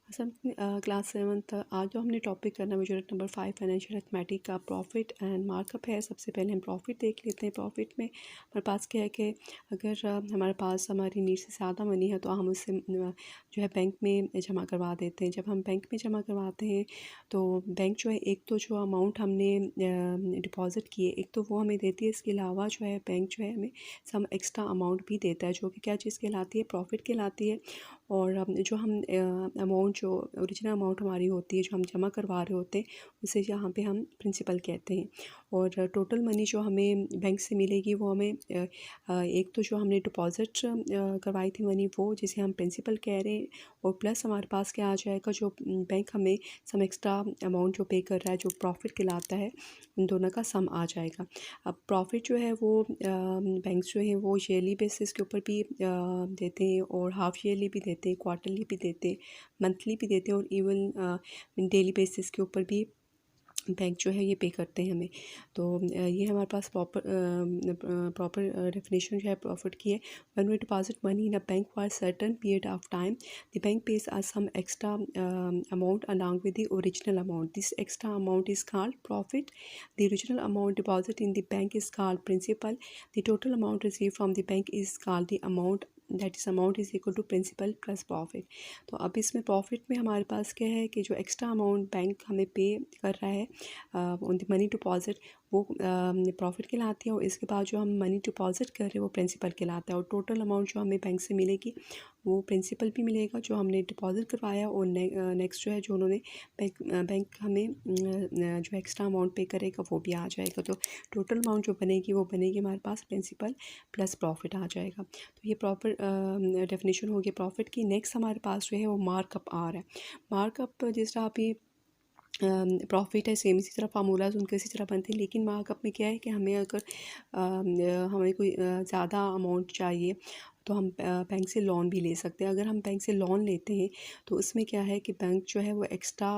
सब class 7th आज जो हमने टॉपिक करना है यूनिट नंबर 5 फाइनेंशियल अरिथमेटिक का प्रॉफिट एंड मार्कअप है। सबसे पहले हम प्रॉफिट देख लेते हैं। प्रॉफिट में हमारे पास क्या है कि अगर हमारे पास हमारी नीड से ज़्यादा मनी है तो हम उससे जो है बैंक में जमा करवा देते हैं। जब हम बैंक में जमा करवाते हैं तो बैंक जो है एक तो जो अमाउंट हमने डिपॉज़िट किए एक तो वो हमें देती है, इसके अलावा जो है बैंक जो है हमें सम एक्स्ट्रा अमाउंट भी देता है जो कि क्या चीज़ कहलाती है, प्रॉफिट कहलाती है। और जो हम अमाउंट जो ओरिजिनल अमाउंट हमारी होती है जो हम जमा करवा रहे होते हैं उसे यहाँ पे हम प्रिंसिपल कहते हैं। और टोटल मनी जो हमें बैंक से मिलेगी वो हमें एक तो जो हमने डिपॉज़िट करवाई थी मनी वो जिसे हम प्रिंसिपल कह रहे हैं, और प्लस हमारे पास क्या आ जाएगा जो बैंक हमें सम एक्स्ट्रा अमाउंट जो पे कर रहा है जो प्रॉफिट कहलाता है, उन दोनों का सम आ जाएगा। अब प्रॉफिट जो है वो बैंक जो है वो ईयरली बेसिस के ऊपर भी देते हैं और हाफ़ ईयरली भी देते हैं, क्वार्टरली भी देते हैं, मंथली भी देते हैं और इवन डेली बेसिस के ऊपर भी बैंक जो है ये पे करते हैं हमें। तो ये हमारे पास प्रॉपर डेफिनेशन जो है प्रॉफिट की है। When we deposit money in a bank for certain period of time the bank pays us some extra amount along with the original amount, this extra amount is called profit. The original amount deposit in the bank is called principal. The total amount receive from the bank is called the amount, that is amount is equal to principal plus profit. तो अब इसमें profit में हमारे पास क्या है कि जो extra amount bank हमें पे कर रहा है ऑन द मनी डिपॉजिट वो प्रॉफिट कहलाती है, और इसके बाद जो हम मनी डिपॉजिट कर रहे हैं वो प्रिंसिपल कहलाता है। और टोटल अमाउंट जो हमें बैंक से मिलेगी वो प्रिंसिपल भी मिलेगा जो हमने डिपॉजिट करवाया, और नेक्स्ट जो है जो उन्होंने बैंक हमें जो एक्स्ट्रा अमाउंट पे करेगा वो भी आ जाएगा। तो टोटल अमाउंट जो बनेगी वो बनेगी हमारे पास प्रिंसिपल प्लस प्रॉफिट आ जाएगा। तो ये प्रॉपर डेफिनेशन हो गई प्रॉफिट की। नेक्स्ट हमारे पास जो है वो मार्कअप आ रहा है। मार्कअप जिस तरह अभी प्रॉफिट है सेम इसी तरह फार्मूलाज उनके इसी तरह बनते हैं, लेकिन मार्कअप में क्या है कि हमें अगर हमें कोई ज़्यादा अमाउंट चाहिए तो हम बैंक से लोन भी ले सकते हैं। अगर हम बैंक से लोन लेते हैं तो उसमें क्या है कि बैंक जो है वो एक्स्ट्रा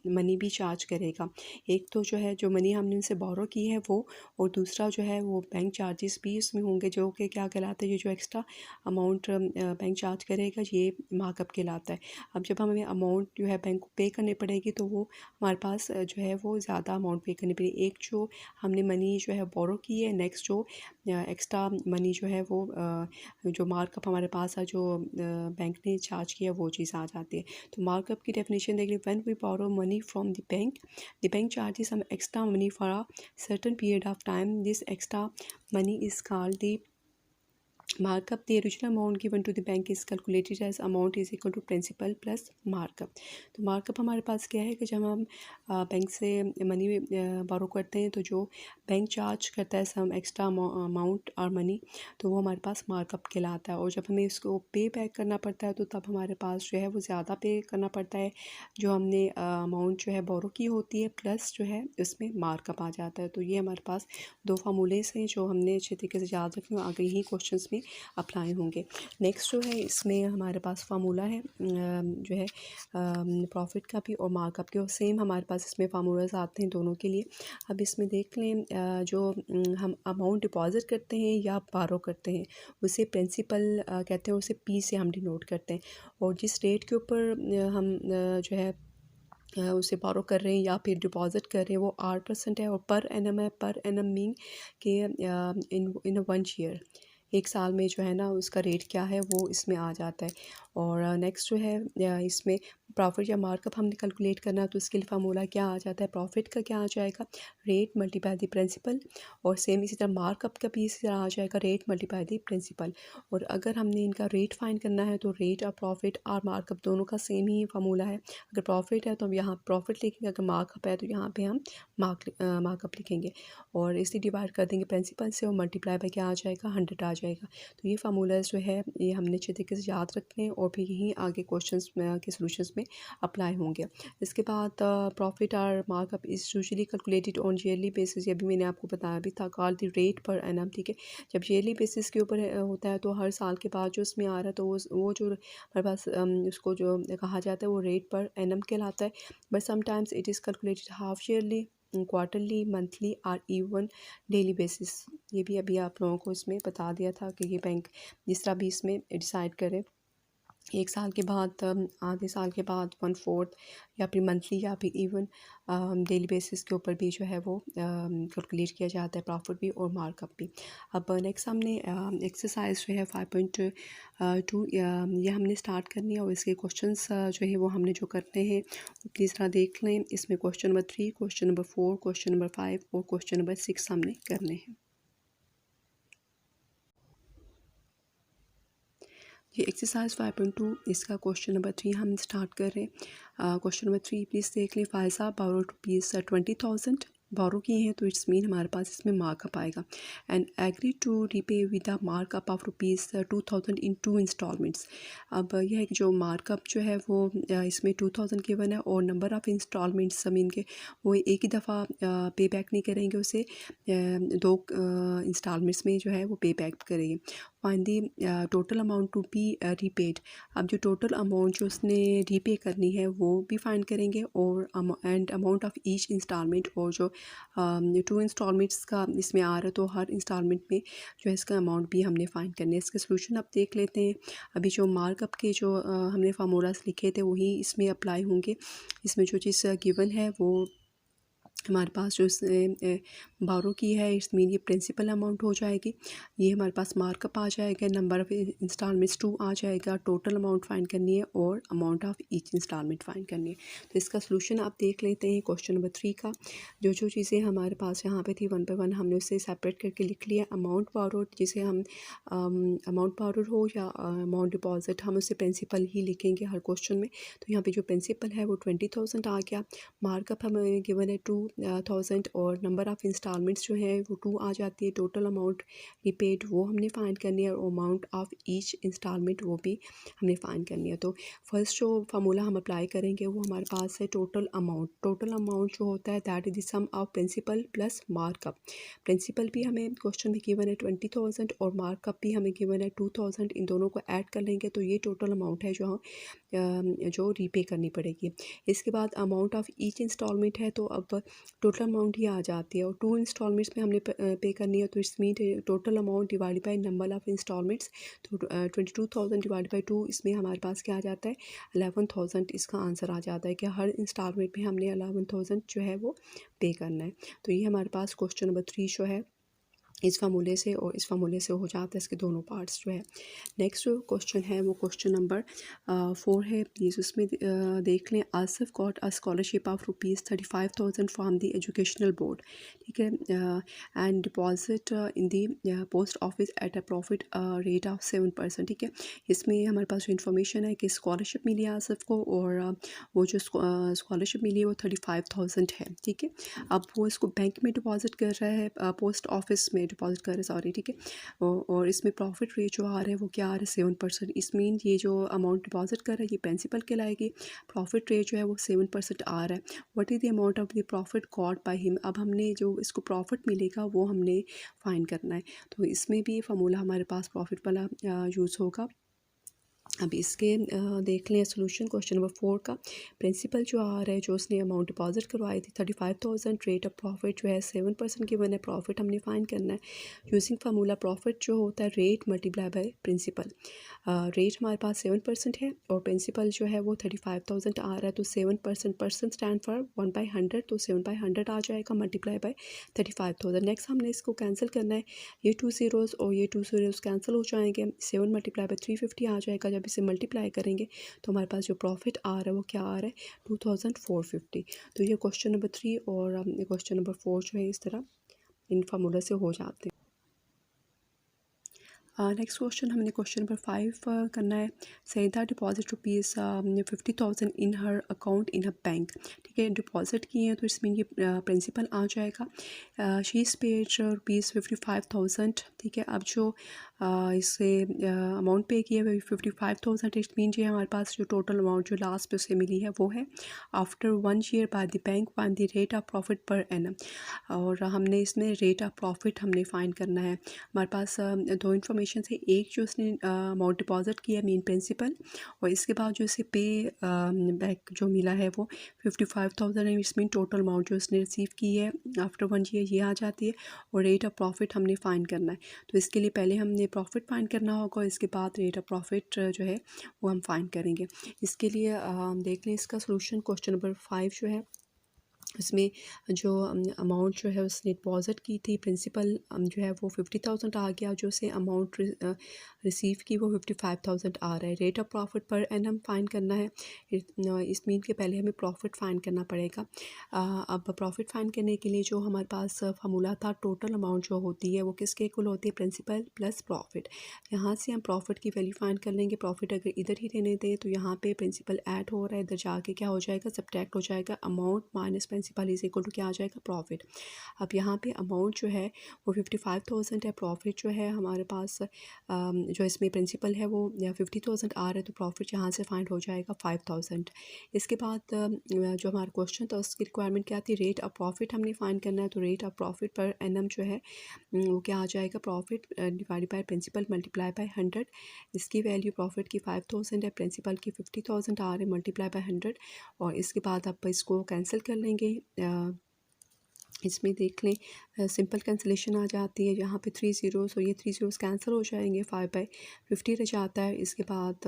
मनी भी चार्ज करेगा। एक तो जो है जो मनी हमने उनसे बोरो की है वो, और दूसरा जो है वो बैंक चार्जेस भी इसमें होंगे जो कि क्या कहलाता है, ये जो एक्स्ट्रा अमाउंट बैंक चार्ज करेगा ये मार्कअप कहलाता है। अब जब हमें अमाउंट जो है बैंक को पे करनी पड़ेगी तो वो हमारे पास जो है वो ज़्यादा अमाउंट पे करनी पड़ेगी। एक जो हमने मनी जो है बोरो की है, नेक्स्ट जो एक्स्ट्रा मनी जो है वो जो मार्कअप हमारे पास है जो बैंक ने चार्ज किया वो चीज़ आ जाती है। तो मार्कअप की डेफिनेशन देख ली, when we borrow money from the bank charges some extra money for a certain period of time, this extra money is called the markup. The original amount given to the bank is calculated as amount is equal to principal plus markup. तो markup हमारे पास क्या है कि जब हम bank से money borrow करते हैं तो जो बैंक चार्ज करता है सम एक्स्ट्रा अमाउंट और मनी, तो वो हमारे पास मार्कअप कहलाता है। और जब हमें इसको पे बैक करना पड़ता है तो तब हमारे पास जो है वो ज़्यादा पे करना पड़ता है जो हमने अमाउंट जो है बोरो की होती है, प्लस जो है इसमें मार्कअप आ जाता है। तो ये हमारे पास दो फार्मूले हैं जो हमने अच्छे तरीके से याद रखें, आगे ही क्वेश्चंस में अप्लाई होंगे। नेक्स्ट जो है इसमें हमारे पास फार्मूला है जो है प्रॉफिट का भी और मार्कअप के, और सेम हमारे पास इसमें फार्मूलाज आते हैं दोनों के लिए। अब इसमें देख लें जो हम अमाउंट डिपॉजिट करते हैं या बारो करते हैं उसे प्रिंसिपल कहते हैं, उसे पी से हम डिनोट करते हैं। और जिस रेट के ऊपर हम जो है उसे बोरो कर रहे हैं या फिर डिपॉजिट कर रहे हैं वो 8% है, और पर एनम है। पर एनम मीन कि इन 1 ईयर, एक साल में जो है ना उसका रेट क्या है वो इसमें आ जाता है। और नेक्स्ट जो है इसमें प्रॉफिट या मार्कअप हमने कैलकुलेट करना है तो उसके लिए फार्मूला क्या आ जाता है, प्रॉफिट का क्या आ जाएगा, रेट मल्टीप्लाई द प्रिंसिपल, और सेम इसी तरह मार्कअप का भी इसी तरह आ जाएगा, रेट मल्टीप्लाई द प्रिंसिपल। और अगर हमने इनका रेट फाइंड करना है तो रेट और प्रॉफिट और मार्कअप दोनों का सेम ही फार्मूला है। अगर प्रॉफिट है तो हम यहाँ प्रॉफिट लिखेंगे, अगर मार्कअप है तो यहाँ पे हम मार्कअप लिखेंगे, और इसे डिवाइड कर देंगे प्रिंसिपल से और मल्टीप्लाई बाय क्या आ जाएगा, 100 आ जाएगा। तो ये फार्मूलाज जो है ये हमने अच्छे तरीके से याद रखने हैं और फिर यही आगे क्वेश्चंस के सॉल्यूशंस में अप्लाई होंगे। इसके बाद प्रॉफिट और markup is usually calculated on yearly basis, ये भी मैंने आपको बताया भी था, called the rate per annum. ठीक है, जब ईयरली बेसिस के ऊपर होता है तो हर साल के बाद जो उसमें आ रहा है तो वो जो हमारे पास उसको जो कहा जाता है वो रेट पर एनम कहलाता है। But sometimes it is calculated half yearly, quarterly, monthly और इवन डेली बेसिस। ये भी अभी आप लोगों को इसमें बता दिया था कि ये बैंक जिस तरह भी इसमें डिसाइड करे 1 साल के बाद आधे साल के बाद 1/4 या फिर मंथली या फिर इवन डेली बेसिस के ऊपर भी जो है वो कैलकुलेट किया जाता है प्रॉफिट भी और मार्कअप भी। अब नेक्स्ट हमने एक्सरसाइज जो है 5.2 ये हमने स्टार्ट करनी है और इसके क्वेश्चंस जो है वो हमने जो करने हैं वो प्लीज़ ज़रा देख लें। इसमें question number 3, question number 4, question number 5 और क्वेश्चन नंबर 6 हमने करने हैं। ये एक्सरसाइज 5.2 इसका क्वेश्चन नंबर 3 हम स्टार्ट कर रहे हैं। क्वेश्चन नंबर 3 प्लीज़ देख लें। फायजा बोरो रुपीज़ 20,000 बोरो किए हैं, तो इट्स मीन हमारे पास इसमें मार्कअप आएगा। And agree to repay with the markup of rupees 2,000 in 2 instalments. अब यह है कि जो मार्कअप जो है वो इसमें 2,000 गिवन है और नंबर ऑफ़ इंस्टॉलमेंट्स ज़मीन के वो एक ही दफ़ा पे बैक नहीं करेंगे, उसे 2 इंस्टॉलमेंट्स में जो है वो पे बैक करेंगे। Find the total amount to be repaid. अब जो टोटल अमाउंट जो उसने रीपे करनी है वो भी फाइंड करेंगे और and amount of each instalment, और जो 2 इंस्टॉलमेंट्स का इसमें आ रहा है तो हर इंस्टॉलमेंट में जो है इसका अमाउंट भी हमने फाइंड करना है। इसके सोल्यूशन आप देख लेते हैं। अभी जो मार्कअप के जो हमने फार्मूलाज लिखे थे वही इसमें अप्लाई होंगे। इसमें जो चीज़ गिवन है वो हमारे पास जो इसने बोरो की है इट्स मीन ये प्रिंसिपल अमाउंट हो जाएगी। ये हमारे पास मार्कअप आ जाएगा, नंबर ऑफ़ इंस्टॉलमेंट्स 2 आ जाएगा, टोटल अमाउंट फाइंड करनी है और amount of each instalment find करनी है। तो इसका सलूशन आप देख लेते हैं क्वेश्चन नंबर 3 का। जो जो चीज़ें हमारे पास यहाँ पे थी 1 बाय 1 हमने उसे सेपरेट करके लिख लिया। अमाउंट बोरोड जिसे हम अमाउंट बोरोड हो या अमाउंट डिपॉजिट, हम उसे प्रिंसिपल ही लिखेंगे हर क्वेश्चन में। तो यहाँ पे जो प्रिंसिपल है वो 20,000 आ गया। मार्कअप हमें गिवन है 2,000 और नंबर ऑफ़ इंस्टॉलमेंट्स जो है वो 2 आ जाती है। टोटल अमाउंट रिपेड वो हमने फाइंड करनी है और अमाउंट ऑफ ईच इंस्टॉलमेंट वो भी हमने फाइंड करनी है। तो फर्स्ट जो फार्मूला हम अप्लाई करेंगे वो हमारे पास है टोटल अमाउंट। टोटल अमाउंट जो होता है that is the sum of principal plus markup. Principal भी हमें क्वेश्चन में गिवन है 20,000 और मार्कअप भी हमें गिवन है 2,000। इन दोनों को ऐड कर लेंगे तो ये टोटल अमाउंट है जो रीपे करनी पड़ेगी। इसके बाद अमाउंट ऑफ ईच इंस्टॉलमेंट है, तो अब टोटल अमाउंट ही आ जाती है और 2 इंस्टॉलमेंट्स में हमने पे करनी है, तो it's mean total amount divide by number of instalments. तो 22,000 डिवाइड बाय 2 इसमें हमारे पास क्या आ जाता है 11,000। इसका आंसर आ जाता है कि हर इंस्टॉलमेंट में हमने 11,000 जो है वो पे करना है। तो ये हमारे पास क्वेश्चन नंबर 3 जो है इस फार्मूले से और इस फार्मूले से हो जाता है इसके दोनों पार्ट्स जो है। नेक्स्ट जो क्वेश्चन है वो क्वेश्चन नंबर 4 है। प्लीज़ उसमें देख लें। Asif got a scholarship of rupees 35,000 from the educational board, ठीक है, and deposit in the post office at a profit rate of 7%, ठीक है। इसमें हमारे पास जो इन्फॉर्मेशन है कि स्कॉलरशिप मिली है आसिफ को और वो जो स्कॉलरशिप मिली है वो 35,000 है, ठीक है। अब वो इसको बैंक में डिपॉजिट कर रहा है, पोस्ट ऑफिस में डिपॉजिट कर रहे हैं, सॉरी, ठीक है। और इसमें प्रॉफिट रेट जो आ रहा है वो क्या आ रहा है 7%। इस मीन ये जो अमाउंट डिपॉजिट कर रहा है ये प्रिंसिपल कहलाएगी। प्रॉफिट रेट जो है वो 7% आ रहा है। What is the amount of the profit got by him. अब हमने जो इसको प्रॉफिट मिलेगा वो हमने फाइंड करना है। तो इसमें भी फार्मूला हमारे पास प्रॉफिट वाला यूज़ होगा। अब इसके देख लें सोल्यूशन क्वेश्चन नंबर 4 का। प्रिंसिपल जो आ रहा है जो उसने अमाउंट डिपॉजिट करवाई थी 35,000, रेट ऑफ प्रॉफिट जो है 7% गिवन है। प्रॉफिट हमने फाइंड करना है यूजिंग फार्मूला। प्रॉफिट जो होता है rate multiply by principal. Rate हमारे पास 7% है और प्रिंसिपल जो है वो 35,000 आ रहा है, तो 7% परसेंट स्टैंड फॉर 1/100, तो 7/100 आ जाएगा मल्टीप्लाई बाय 35,000। नेक्स्ट हमने इसको कैंसिल करना है। ये 2 ज़ीरोज़ और ये 2 ज़ीरोज़ कैंसिल हो जाएंगे। 7 मल्टीप्लाई बाय 350 आ जाएगा। जब इसे मल्टीप्लाई करेंगे तो हमारे पास जो प्रॉफिट आ रहा है वो क्या आ रहा है 2,450। तो ये क्वेश्चन नंबर 3 और क्वेश्चन नंबर 4 जो है इस तरह इन फार्मूला से हो जाते हैं। नेक्स्ट क्वेश्चन हमने क्वेश्चन नंबर 5 करना है। Saeeda deposit rupees 50,000 in her account in a bank, ठीक है। डिपॉजिट किए हैं तो इसमें ये प्रिंसिपल आ जाएगा। शी इज़ पेड रुपीज़ 55,000, ठीक है। अब जो इससे अमाउंट पे किया है 55,000, इट मीन ये हमारे पास जो टोटल अमाउंट जो लास्ट पे उसे मिली है वो है after 1 year by the bank one the rate of profit per annum. और हमने इसमें रेट ऑफ प्रॉफिट हमने फाइंड करना है। हमारे पास 2 इन्फॉर्मेशन से, एक जो उसने अमाउंट डिपॉजिट किया मेन प्रिंसिपल, और इसके बाद जो इसे पे बैक जो मिला है वो 55,000 है। इसमें टोटल अमाउंट जो उसने रिसीव की है आफ्टर 1 ईयर ये आ जाती है और रेट ऑफ प्रॉफिट हमने फाइंड करना है। तो इसके लिए पहले हमने हमें प्रॉफिट फाइंड करना होगा, इसके बाद रेट ऑफ प्रॉफिट जो है वो हम फाइंड करेंगे। इसके लिए हम देख लें इसका सोल्यूशन। क्वेश्चन नंबर 5 जो है इसमें जो अमाउंट जो है उसने डिपॉज़िट की थी, प्रिंसिपल जो है वो 50,000 आ गया, जो से अमाउंट रिसीव की वो 55,000 आ रहा है। Rate of profit per annum find करना है। इस मीन के पहले हमें प्रॉफिट फाइंड करना पड़ेगा। अब प्रॉफिट फाइंड करने के लिए जो हमारे पास फार्मूला था, टोटल अमाउंट जो होती है वो किसके इक्वल होती है, प्रिंसिपल प्लस प्रॉफिट। यहाँ से हम प्रॉफिट की वैल्यू फाइंड कर लेंगे। प्रॉफिट अगर इधर ही रहने दें तो यहाँ पे प्रिंसिपल ऐड हो रहा है, इधर जाके क्या हो जाएगा, सब्ट्रैक्ट हो जाएगा। Amount minus principal is equal to क्या आ जाएगा, प्रॉफिट। अब यहाँ पे अमाउंट जो है वो 55,000 है, प्रॉफिट जो है हमारे पास जो इसमें प्रिंसिपल है वो 50,000 आ रहा है, तो प्रॉफिट यहाँ से फाइंड हो जाएगा 5,000। इसके बाद जो हमारा क्वेश्चन था उसकी रिक्वायरमेंट क्या थी, रेट ऑफ प्रॉफिट हमने फाइंड करना है। तो rate of profit per annum जो है वो क्या आ जाएगा, profit divide by principal multiply by 100। इसकी वैल्यू प्रॉफिट की 5,000 है, प्रिंसिपल की 50,000 आ रहे हैं, मल्टीप्लाई बाय 100। और इसके बाद आप इसको कैंसिल कर लेंगे। इसमें देख लें सिंपल कैंसिलेशन आ जाती है, यहाँ पे 3 ज़ीरोज़ और ये 3 ज़ीरोज़ कैंसिल हो जाएंगे, 5/50 रह जाता है। इसके बाद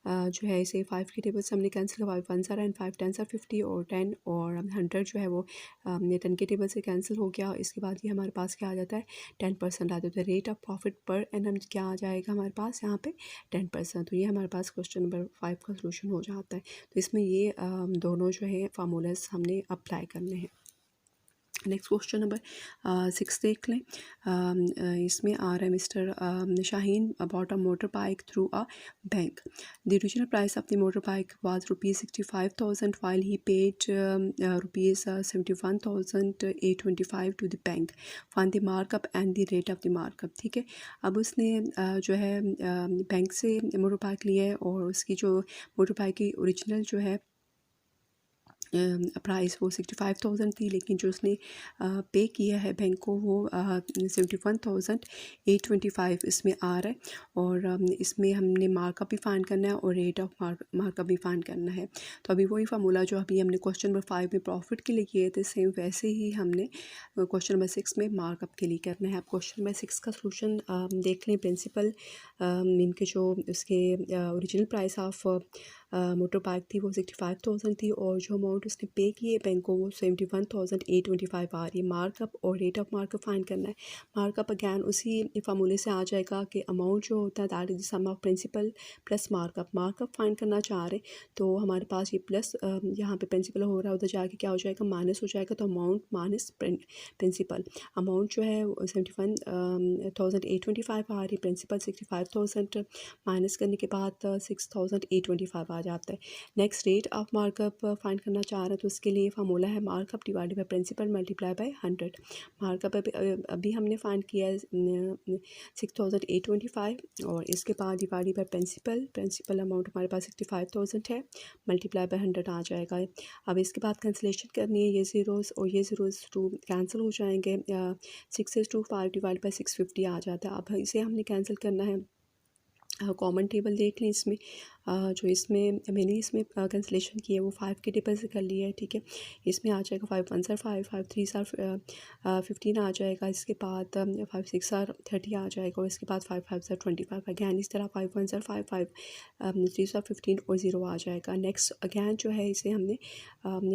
जो है इसे 5 की टेबल से हमने कैंसिल, 5 1 ज़ार एंड 5 10 ज़ार 50 और 10 और 100 जो है वो ये 10 की टेबल से कैंसिल हो गया। इसके बाद ये हमारे पास क्या आ जाता है, 10% आ जाता है। Rate of profit per annum क्या आ जाएगा हमारे पास यहाँ पे, 10%। तो ये हमारे पास क्वेश्चन नंबर 5 का सोल्यूशन हो जाता है। तो इसमें ये दोनों जो है फार्मूलाज हमने अप्लाई करने हैं। नेक्स्ट क्वेश्चन नंबर 6 देख लें। इसमें आ रहा है mister Shaheen bought a motorbike through a bank. The original price of the motorbike was rupees 65,000 while he paid rupees 71,825 to the bank. Find the markup and the rate of the markup. ठीक है, अब उसने जो है bank से motorbike लिया है और उसकी जो मोटरबाइक की ओरिजिनल जो है प्राइस वो 65,000 थी, लेकिन जो उसने पे किया है बैंक को वो 71,825 इसमें आ रहा है। और इसमें हमने मार्कअप भी फाइंड करना है और रेट ऑफ मार्कअप भी फाइंड करना है। तो अभी वही फार्मूला जो अभी हमने क्वेश्चन नंबर 5 में प्रॉफिट के लिए किए थे, सेम वैसे ही हमने क्वेश्चन नंबर 6 में मार्कअप के लिए करना है। अब क्वेश्चन नंबर 6 का सोल्यूशन देख लें। प्रिंसिपल इनके जो उसके original price of motor bike थी वो 65,000 थी और जो अमाउंट उसने पे किए बैंक को वो 71,825 आ रही है। मार्कअप और रेट ऑफ मार्कअप फाइंड करना है। मार्कअप अगैन उसी फार्मूले से आ जाएगा कि अमाउंट जो होता है that is the sum of principal plus markup. Markup find करना चाह रहे तो हमारे पास ये प्लस यहाँ पे प्रिंसिपल हो रहा है, उधर जाके क्या हो जाएगा, माइनस हो जाएगा। तो अमाउंट माइनस प्रिंसिपल, अमाउंट जो है 71,825 आ रही है, प्रिंसिपल 65,000 माइनस करने के बाद 6,825 आ जाता है। Next rate of markup find करना चाह रहे हैं तो उसके लिए फार्मूला है markup divided by principal multiply by 100। Markup अभी हमने फाइंड किया है 6,825 और इसके बाद डिवाइडेड बाय प्रिंसिपल अमाउंट हमारे पास 65,000 है, मल्टीप्लाई बाय 100 आ जाएगा। अब इसके बाद कैंसिलेशन करनी है, ये ज़ीरोज़ और ये ज़ीरोज़ टू कैंसिल हो जाएंगे। 6/5 डिवाइड बाय 650 आ जाता है। अब इसे हमने कैंसिल करना है। कॉमन टेबल देख लें इसमें जो इसमें मैंने इसमें कैंसिलेशन की है वो 5 के टेबल से कर लिया है। ठीक है, इसमें आ जाएगा 5 1 ज़ार 5, 5 3 ज़ार 15 आ जाएगा। इसके बाद 5 6 ज़ार 30 आ जाएगा और इसके बाद 5 5 ज़ार 25 अगैन इस तरह 5 1 ज़ार 5, 5 3 ज़ार 15 और 0 आ जाएगा। नेक्स्ट अगैन जो है इसे हमने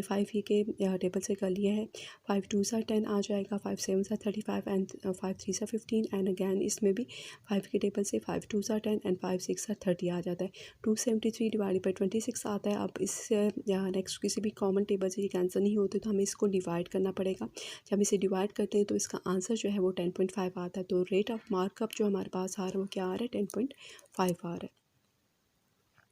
5 ही के टेबल से कर लिया है। 5 2 ज़ार 10 आ जाएगा, 5 7 ज़ार 35 एंड 5 3 ज़ार 15 एंड अगैन इसमें भी 5 के टेबल से 5 2 ज़ार 10 एंड 5 6 ज़ार 30 आ जाता है। 273 डिवाइडेड बाई 26 आता है। अब इससे यहाँ नेक्स्ट किसी भी कॉमन टेबल से ये कैंसिल नहीं होते तो हमें इसको डिवाइड करना पड़ेगा। जब हम इसे डिवाइड करते हैं तो इसका आंसर जो है वो 10.5 आता है। तो रेट ऑफ मार्कअप जो हमारे पास आ रहा है वो क्या आ रहा है, 10.5 आ रहा है।